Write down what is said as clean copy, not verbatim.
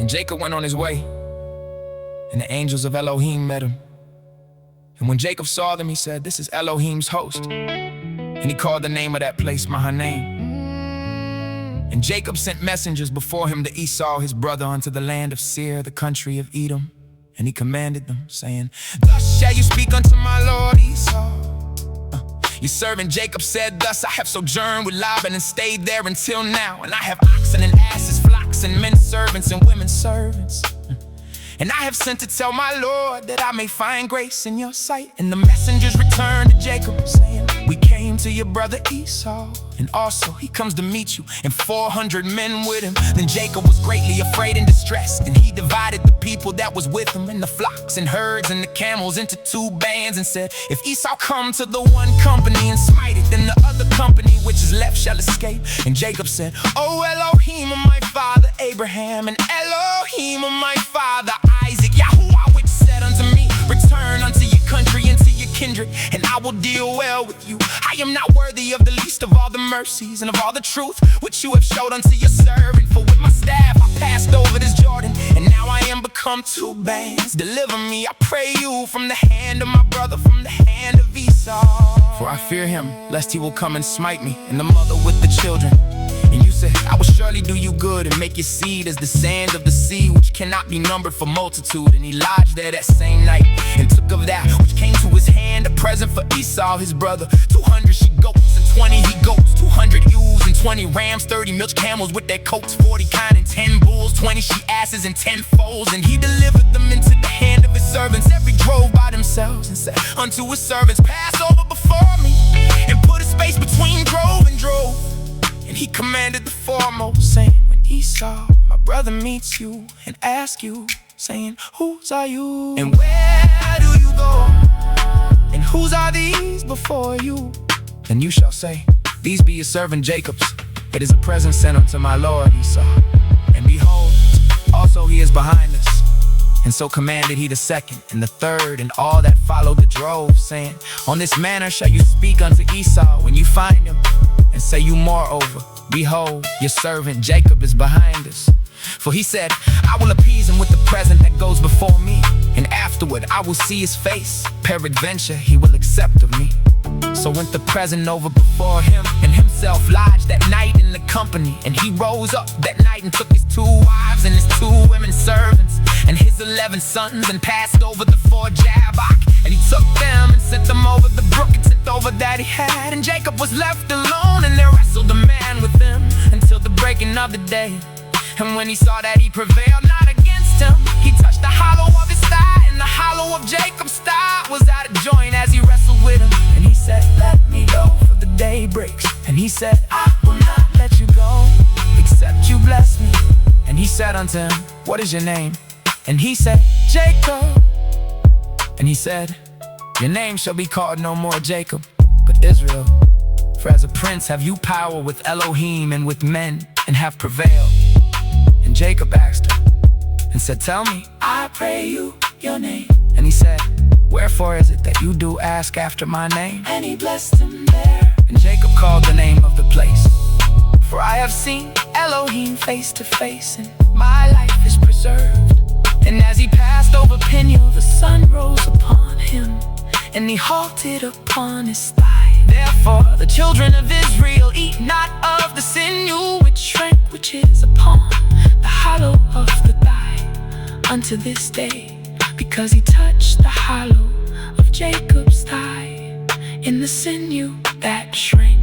And Jacob went on his way, and the angels of Elohim met him. And when Jacob saw them, he said, "This is Elohim's host." And he called the name of that place Mahanaim. And Jacob sent messengers before him to Esau his brother unto the land of Seir, the country of Edom. And he commanded them, saying, "Thus shall you speak unto my lord Esau. Your servant Jacob said thus, I have sojourned with Laban and stayed there until now. And I have oxen and asses, flocks and men servants and women servants. And I have sent to tell my Lord that I may find grace in your sight." And the messengers returned to Jacob, saying, "We came to your brother Esau, and also he comes to meet you, and 400 men with him." Then Jacob was greatly afraid and distressed, and he divided the people that was with him, and the flocks and herds and the camels, into 2 bands, and said, "If Esau come to the one company and smite it, then the other company which is left shall escape." And Jacob said, "O Elohim of my father Abraham, and Elohim of my father Isaac, Yahuah, which said unto me, return unto your country and to your kindred, and I will deal well with you. I am not worthy of the least of all the mercies and of all the truth which you have showed unto your servant. For with my staff I passed over this Jordan, and now I am become 2 bands. Deliver me, I pray you, from the hand of my brother, from the hand of Esau. For I fear him, lest he will come and smite me, and the mother with the children. And you said, I will surely do you good, and make your seed as the sand of the sea, which cannot be numbered for multitude. And he lodged there that same night, and took of that which came to his hand a present for Esau his brother, 200 she-goats and 20 he-goats, 200 ewes and 20 rams, 30 milch camels with their coats, 40 kine and 10 bulls, 20 she-asses and 10 foals. And he delivered them into the hand of his servants, every drove by themselves, and said unto his servants, pass over before me, and put a space between drove and drove. And he commanded the foremost, saying, when Esau, my brother, meets you and asks you, saying, whose are you? And where do you go? And whose are these before you? Then you shall say, these be your servant Jacob's. It is a present sent unto my lord Esau. And behold, also he is behind us. And so commanded he the second and the third, and all that followed the drove, saying, on this manner shall you speak unto Esau when you find him, and say you moreover, behold, your servant Jacob is behind us. For he said, I will appease him with the present that goes before me, and afterward I will see his face, peradventure he will accept of me. So went the present over before him, and himself lodged that night in the company. And he rose up that night and took his 2 wives and his 2 women servants and his 11 sons, and passed over the 4 Jabbok. And he took them and sent them over the brook, and sent over that he had. And Jacob was left alone, and there wrestled a man with them until the breaking of the day. And when he saw that he prevailed not against him, he touched the hollow of his thigh, and the hollow of Jacob's thigh was out of joint as he wrestled with him. And he said, let me go, for the day breaks. And he said, I will not let you go, except you bless me. And he said unto him, what is your name? And he said, Jacob. And he said, your name shall be called no more Jacob, but Israel. For as a prince have you power with Elohim and with men, and have prevailed. And Jacob asked him, and said, tell me, I pray you, your name. And he said, wherefore is it that you do ask after my name? And he blessed him there. And Jacob called the name of the place, for I have seen Elohim face to face, and my life is preserved. And as he passed over Peniel, the sun rose upon him, and he halted upon his thigh. Therefore the children of Israel eat not of the sinew which shrank, which is upon the hollow of the thigh, unto this day, because he touched the hollow of Jacob's thigh in the sinew that shrank.